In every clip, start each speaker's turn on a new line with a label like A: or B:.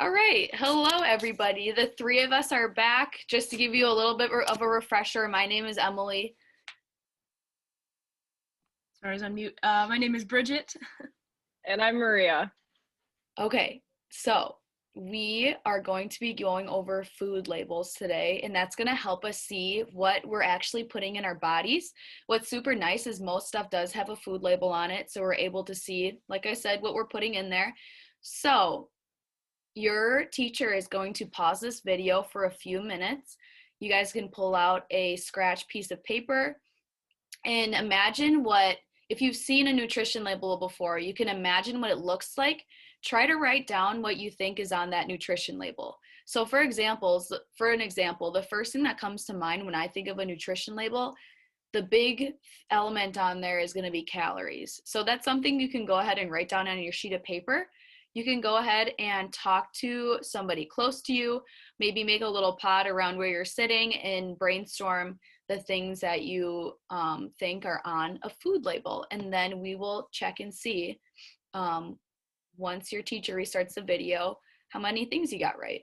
A: All right. Hello, everybody. The three of us are back. Just to give you a little bit of a refresher, my name is Emily.
B: Sorry, I was on mute. My name is Bridget.
C: And I'm Maria.
A: Okay, so we are going to be going over food labels today, and that's going to help us see what we're actually putting in our bodies. What's super nice is most stuff does have a food label on it, so we're able to see, like I said, what we're putting in there. So your teacher is going to pause this video for a few minutes. You guys can pull out a scratch piece of paper and imagine if you've seen a nutrition label before, you can imagine what it looks like. Try to write down what you think is on that nutrition label. So for an example, the first thing that comes to mind when I think of a nutrition label, the big element on there is going to be calories. So that's something you can go ahead and write down on your sheet of paper. You can go ahead and talk to somebody close to you, maybe make a little pod around where you're sitting and brainstorm the things that you think are on a food label. And then we will check and see, once your teacher restarts the video, how many things you got right.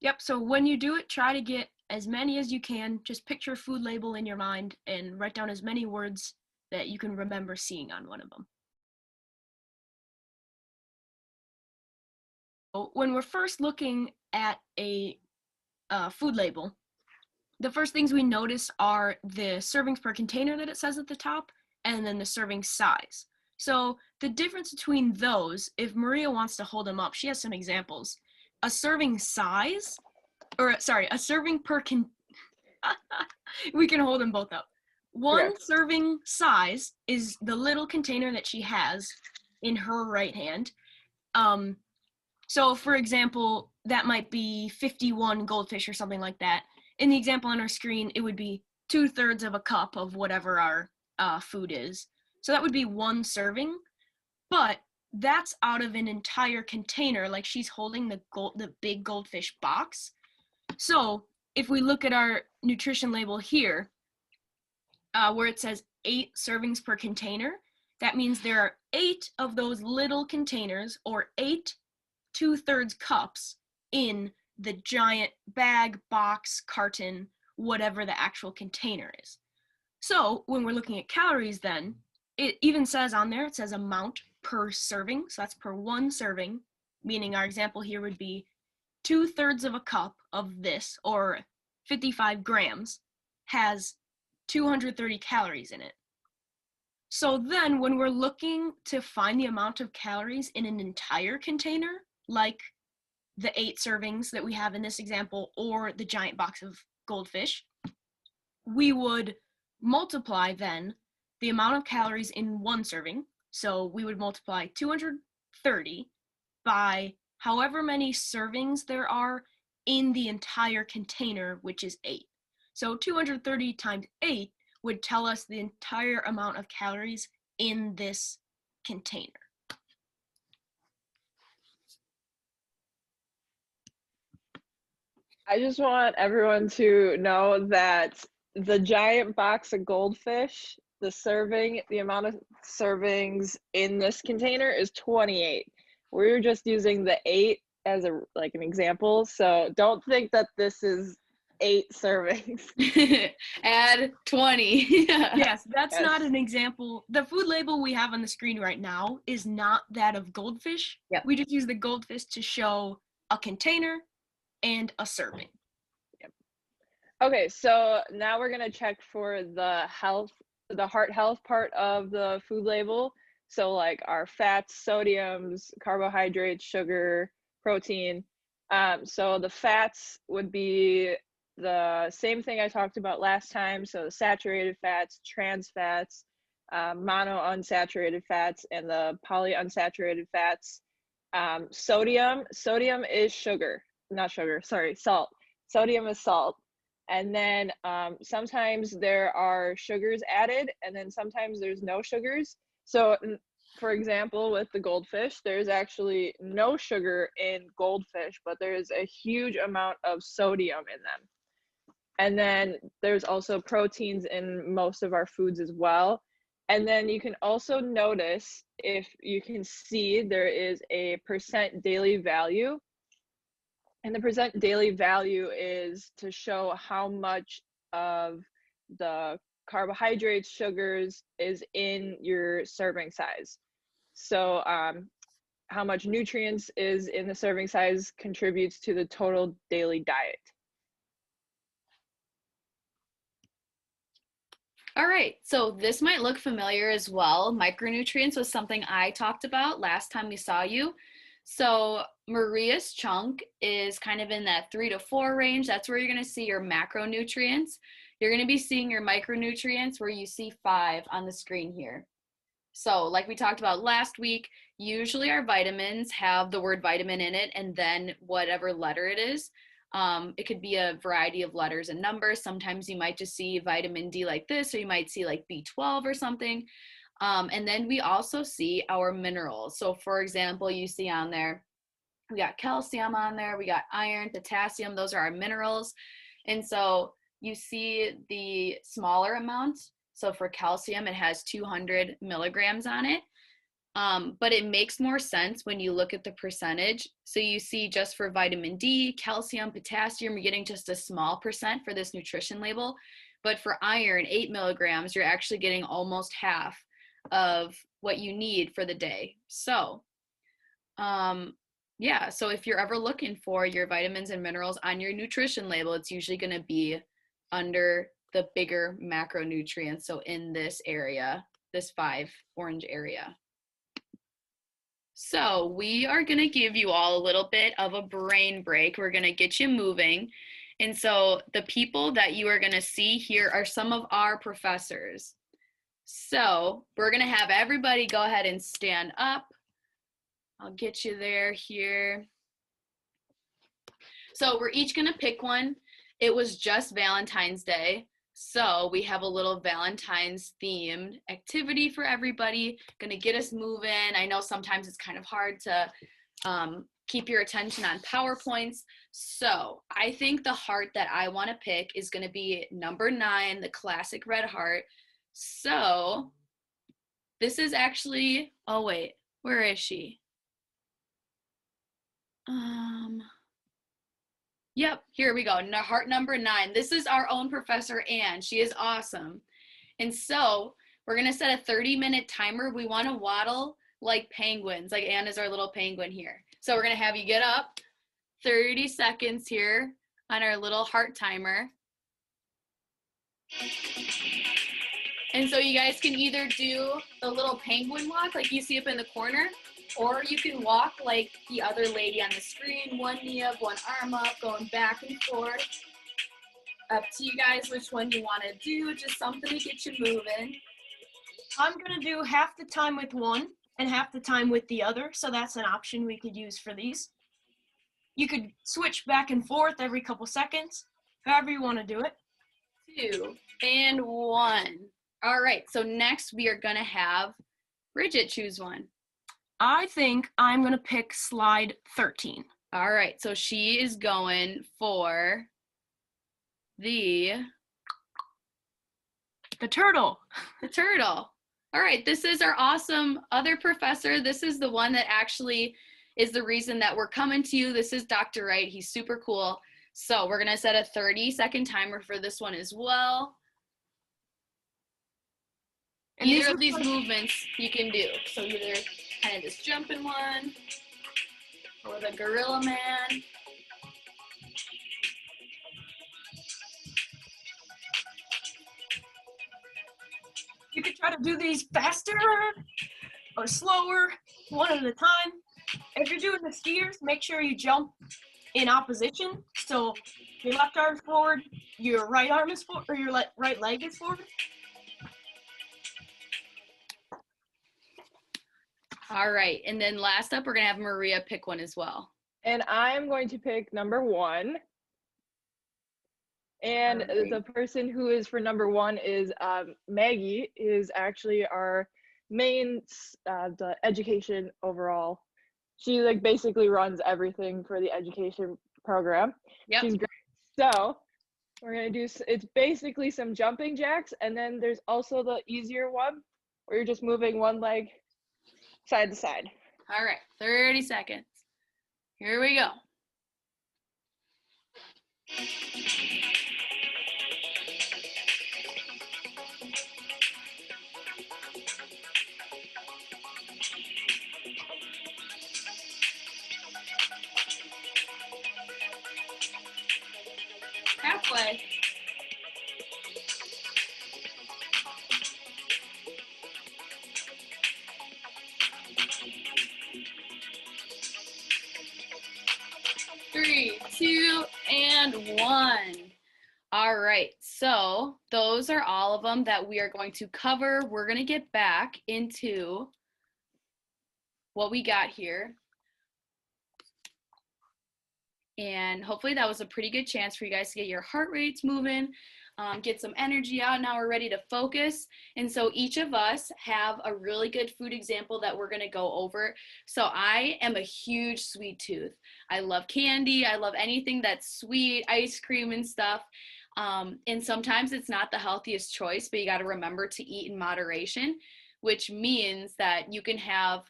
B: Yep, so when you do it, try to get as many as you can. Just picture a food label in your mind and write down as many words that you can remember seeing on one of them. When we're first looking at a food label, the first things we notice are the servings per container that it says at the top, and then the serving size. So the difference between those, if Maria wants to hold them up, she has some examples. A serving size, a serving per we can hold them both up. One serving size is the little container that she has in her right hand. So for example, that might be 51 goldfish or something like that. In the example on our screen, it would be 2/3 of a cup of whatever our food is. So that would be one serving, but that's out of an entire container, like she's holding the big goldfish box. So if we look at our nutrition label here, where it says 8 servings per container, that means there are 8 of those little containers, or 8 2/3 cups in the giant bag, box, carton, whatever the actual container is. So when we're looking at calories, then it even says on there, it says amount per serving. So that's per one serving, meaning our example here would be 2/3 of a cup of this, or 55 grams, has 230 calories in it. So then when we're looking to find the amount of calories in an entire container, like the 8 servings that we have in this example, or the giant box of goldfish, we would multiply then the amount of calories in one serving. So we would multiply 230 by however many servings there are in the entire container, which is 8. So 230 times 8 would tell us the entire amount of calories in this container.
C: I just want everyone to know that the giant box of goldfish, the amount of servings in this container is 28. We're just using the 8 as an example, so don't think that this is 8 servings.
A: Add 20.
B: Yes, that's not an example. The food label we have on the screen right now is not that of goldfish.
A: Yep.
B: We just use the goldfish to show a container and a serving.
C: Yep. Okay, so now we're gonna check for the heart health part of the food label. So like our fats, sodiums, carbohydrates, sugar, protein. So the fats would be the same thing I talked about last time. So the saturated fats, trans fats, monounsaturated fats, and the polyunsaturated fats. Sodium is salt. Sodium is salt. And then sometimes there are sugars added, and then sometimes there's no sugars. So for example, with the goldfish, there's actually no sugar in goldfish, but there's a huge amount of sodium in them. And then there's also proteins in most of our foods as well. And then you can also notice, if you can see, there is a percent daily value. And the percent daily value is to show how much of the carbohydrates, sugars is in your serving size. So how much nutrients is in the serving size contributes to the total daily diet.
A: All right, so this might look familiar as well. Micronutrients was something I talked about last time we saw you. So Maria's chunk is kind of in that 3 to 4 range. That's where you're going to see your macronutrients. You're going to be seeing your micronutrients where you see 5 on the screen here. So like we talked about last week, usually our vitamins have the word vitamin in it and then whatever letter it is. It could be a variety of letters and numbers. Sometimes you might just see vitamin D like this, or you might see like B12 or something. And then we also see our minerals. So for example, you see on there, we got calcium on there, we got iron, potassium, those are our minerals. And so you see the smaller amounts. So for calcium, it has 200 milligrams on it. But it makes more sense when you look at the percentage. So you see just for vitamin D, calcium, potassium, you're getting just a small percent for this nutrition label. But for iron, 8 milligrams, you're actually getting almost half of what you need for the day. So, yeah, so if you're ever looking for your vitamins and minerals on your nutrition label, it's usually going to be under the bigger macronutrients. So in this area, this 5 orange area. So we are going to give you all a little bit of a brain break. We're going to get you moving. And so the people that you are going to see here are some of our professors. So we're going to have everybody go ahead and stand up. I'll get you there here. So we're each going to pick one. It was just Valentine's Day. So we have a little Valentine's themed activity for everybody, gonna get us moving. I know sometimes it's kind of hard to keep your attention on PowerPoints. So I think the heart that I wanna pick is gonna be number 9, the classic red heart. So this is actually, oh wait, where is she? Yep, here we go. Heart number 9. This is our own Professor Ann. She is awesome. And so we're going to set a 30-minute timer. We want to waddle like penguins, like Ann is our little penguin here. So we're going to have you get up 30 seconds here on our little heart timer. And so you guys can either do the little penguin walk like you see up in the corner, or you can walk like the other lady on the screen, one knee up, one arm up, going back and forth. Up to you guys which one you want to do, just something to get you moving.
B: I'm going to do half the time with one and half the time with the other, so that's an option we could use for these. You could switch back and forth every couple seconds, however you want to do it.
A: 2 and 1. All right, so next we are going to have Bridget choose one.
B: I think I'm going to pick slide 13.
A: All right, so she is going for the
B: turtle.
A: The turtle. All right, this is our awesome other professor. This is the one that actually is the reason that we're coming to you. This is Dr. Wright. He's super cool. So we're going to set a 30-second timer for this one as well. And either of these movements you can do. So either kind of just jumping one, or the gorilla man.
B: You could try to do these faster or slower, one at a time. If you're doing the skiers, make sure you jump in opposition. So your left arm is forward, your right arm is forward, or your right leg is forward.
A: All right, and then last up, we're gonna have Maria pick one as well.
C: And I'm going to pick number 1. And the person who is for number 1 is Maggie, is actually our main the education overall. She like basically runs everything for the education program.
A: Yep.
C: She's great. So we're gonna do, it's basically some jumping jacks, and then there's also the easier one where you're just moving one leg side to side.
A: All right, 30 seconds. Here we go. Halfway. Three, two, and one. All right, so those are all of them that we are going to cover. We're going to get back into what we got here. And hopefully that was a pretty good chance for you guys to get your heart rates moving, get some energy out. Now we're ready to focus. And so each of us have a really good food example that we're gonna go over. So I am a huge sweet tooth. I love candy. I love anything that's sweet, ice cream and stuff. And sometimes it's not the healthiest choice, but you gotta remember to eat in moderation, which means that you can have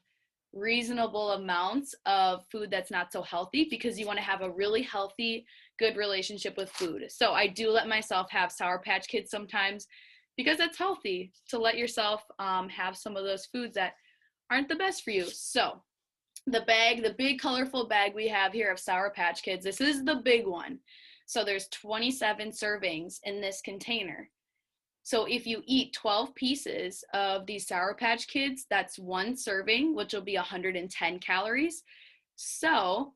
A: reasonable amounts of food that's not so healthy because you want to have a really healthy, good relationship with food. So I do let myself have Sour Patch Kids sometimes because it's healthy to let yourself have some of those foods that aren't the best for you. So the bag, the big colorful bag we have here of Sour Patch Kids, this is the big one. So there's 27 servings in this container. So if you eat 12 pieces of these Sour Patch Kids, that's one serving, which will be 110 calories. So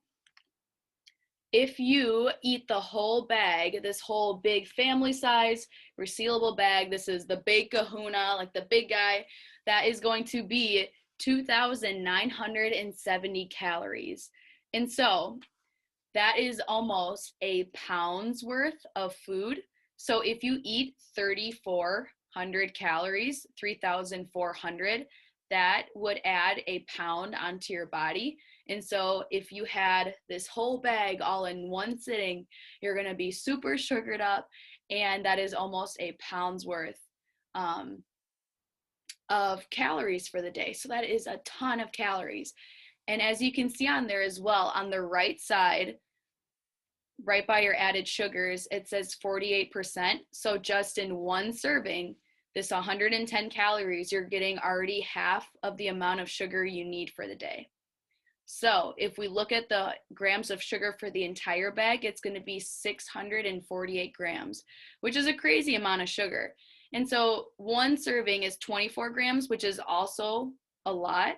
A: if you eat the whole bag, this whole big family size resealable bag, this is the big kahuna, like the big guy, that is going to be 2,970 calories. And so that is almost a pound's worth of food. So if you eat 3,400 calories, 3,400, that would add a pound onto your body. And so if you had this whole bag all in one sitting, you're gonna be super sugared up, and that is almost a pound's worth of calories for the day. So that is a ton of calories. And as you can see on there as well, on the right side, right by your added sugars, it says 48%. So just in one serving, this 110 calories, you're getting already half of the amount of sugar you need for the day. So if we look at the grams of sugar for the entire bag, it's going to be 648 grams, which is a crazy amount of sugar. And so one serving is 24 grams, which is also a lot,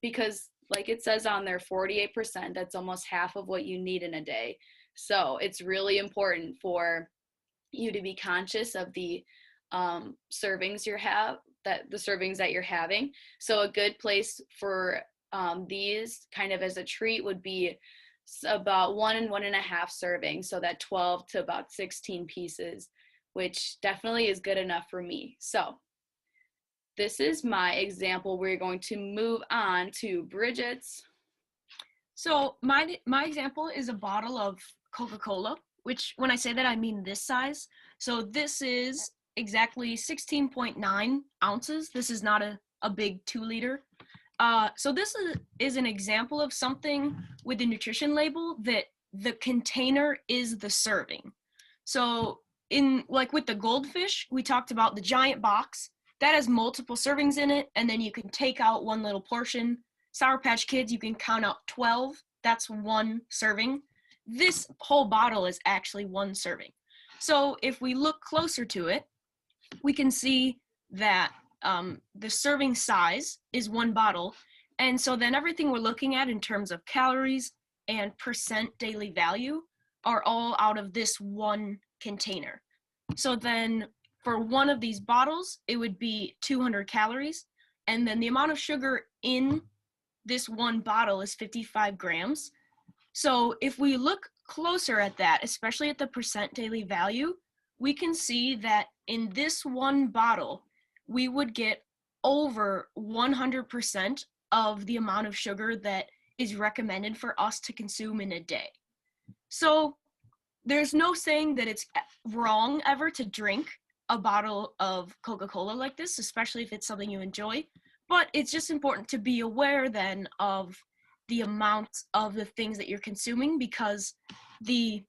A: because like it says on there, 48%, that's almost half of what you need in a day. So it's really important for you to be conscious of the servings that you're having. So a good place for these kind of as a treat would be about 1 and 1.5 servings. So that 12 to about 16 pieces, which definitely is good enough for me. So this is my example. We're going to move on to Bridget's.
B: So my example is a bottle of Coca-Cola, which when I say that, I mean this size. So this is exactly 16.9 ounces. This is not a big 2-liter. So this is an example of something with the nutrition label that the container is the serving. So like with the goldfish, we talked about the giant box. That has multiple servings in it, and then you can take out one little portion. Sour Patch Kids, you can count out 12. That's one serving. This whole bottle is actually one serving. So if we look closer to it, we can see that the serving size is one bottle. And so then everything we're looking at in terms of calories and percent daily value are all out of this one container. So then for one of these bottles, it would be 200 calories. And then the amount of sugar in this one bottle is 55 grams. So if we look closer at that, especially at the percent daily value, we can see that in this one bottle, we would get over 100% of the amount of sugar that is recommended for us to consume in a day. So there's no saying that it's wrong ever to drink a bottle of Coca-Cola like this, especially if it's something you enjoy. But it's just important to be aware then of the amount of the things that you're consuming, because the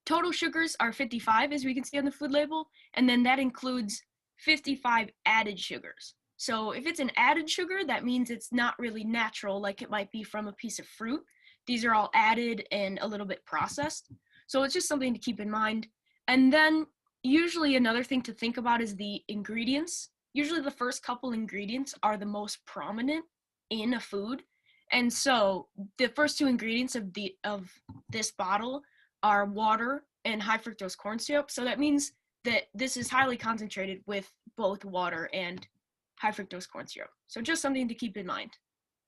B: total sugars are 55, as we can see on the food label, and then that includes 55 added sugars. So if it's an added sugar, that means it's not really natural like it might be from a piece of fruit. These are all added and a little bit processed. So it's just something to keep in mind. And then usually another thing to think about is the ingredients. Usually the first couple ingredients are the most prominent in a food. And so the first two ingredients of this bottle are water and high fructose corn syrup. So that means that this is highly concentrated with both water and high fructose corn syrup. So just something to keep in mind.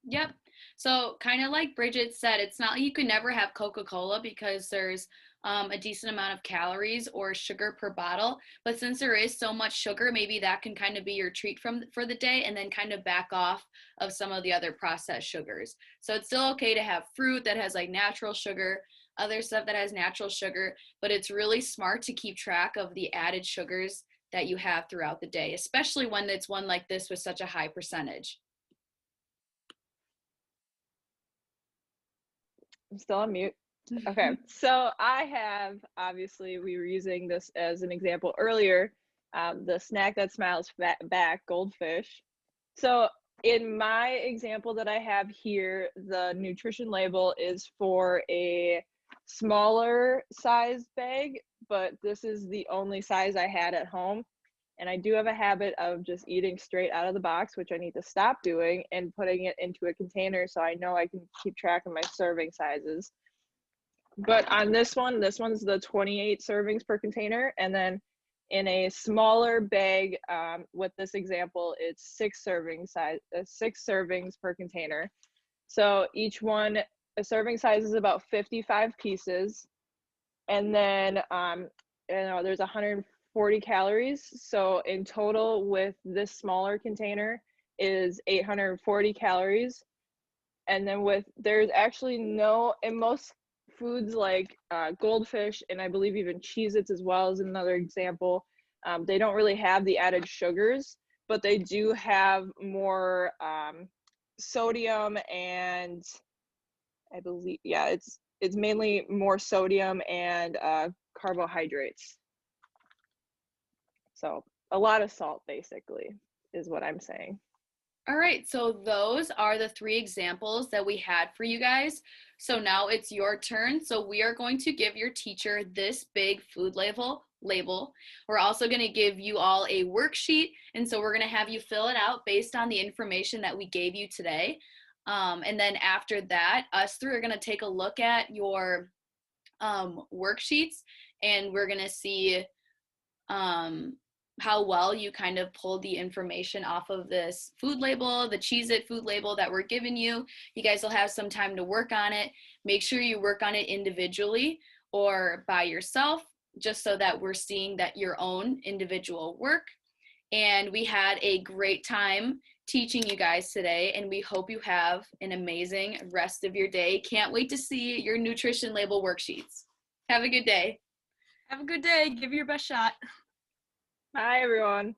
A: Yep. So kind of like Bridget said, it's not like you could never have Coca-Cola because there's a decent amount of calories or sugar per bottle. But since there is so much sugar, maybe that can kind of be your treat for the day, and then kind of back off of some of the other processed sugars. So it's still okay to have fruit that has like natural sugar, other stuff that has natural sugar, but it's really smart to keep track of the added sugars that you have throughout the day, especially when it's one like this with such a high percentage.
C: I'm still on mute. Okay, so I have, obviously, we were using this as an example earlier, the Snack That Smiles Back Goldfish. So in my example that I have here, the nutrition label is for a smaller size bag, but this is the only size I had at home. And I do have a habit of just eating straight out of the box, which I need to stop doing, and putting it into a container so I know I can keep track of my serving sizes. But on this one's the 28 servings per container. And then in a smaller bag, with this example, it's 6 servings per container. So each one, a serving size is about 55 pieces. And then, there's 140 calories. So in total with this smaller container is 840 calories. And then there's actually in most foods like Goldfish, and I believe even Cheez-Its as well is another example, they don't really have the added sugars, but they do have more sodium, and I believe, yeah, it's mainly more sodium and carbohydrates. So a lot of salt, basically, is what I'm saying.
A: All right, so those are the 3 examples that we had for you guys. So now it's your turn. So we are going to give your teacher this big food label. We're also going to give you all a worksheet, and so we're going to have you fill it out based on the information that we gave you today. And then after that, us 3 are going to take a look at your worksheets, and we're going to see how well you kind of pulled the information off of this food label, the Cheez-It food label that we're giving you. You guys will have some time to work on it. Make sure you work on it individually or by yourself, just so that we're seeing that your own individual work. And we had a great time teaching you guys today, and we hope you have an amazing rest of your day. Can't wait to see your nutrition label worksheets. Have a good day.
B: Have a good day. Give it your best shot.
C: Bye, everyone.